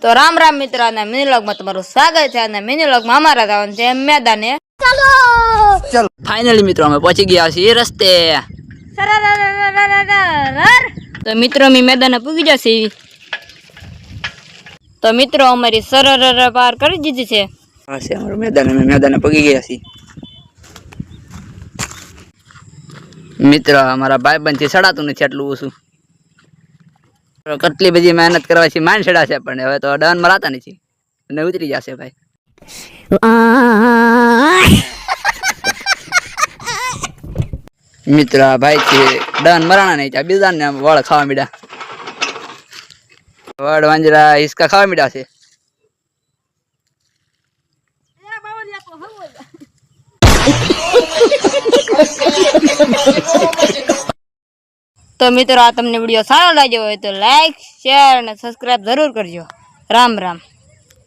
તો રામ રામ મિત્રો, અને મિની વ્લોગમાં તમારું સ્વાગત છે. અને મિની વ્લોગમાં અમારા જવાનું છે મેદાને. ચાલો ફાઇનલી મિત્રો અમે પહોંચી ગયા છીએ રસ્તે. તો મિત્રો અમે મેદાને પૂગી જશે. તો મિત્રો અમારી સરર પાર કરી દીધી છે. હા છે અમારું મેદાન, અમે મેદાને પગી ગયા છીએ. મિત્ર અમારા ભાઈબંધ થી સડાતું નથી એટલું ઓછું. કેટલી બધી મહેનત કરવા છે, માંડ સડાશે પણ હવે તો ડન મરાતા નથી અને ઉતરી જશે ભાઈ. મિત્ર ભાઈ છે ડન મરાણા નહીં, ત્યાં બીજા ને વળ ખાવા મીડા, વડ વાંજરા હિસકા ખાવા મીડા છે. તો મિત્રો આ તમને વિડીયો સારો લાગ્યો હોય તો લાઈક, શેર અને સબસ્ક્રાઇબ જરૂર કરજો. રામ રામ.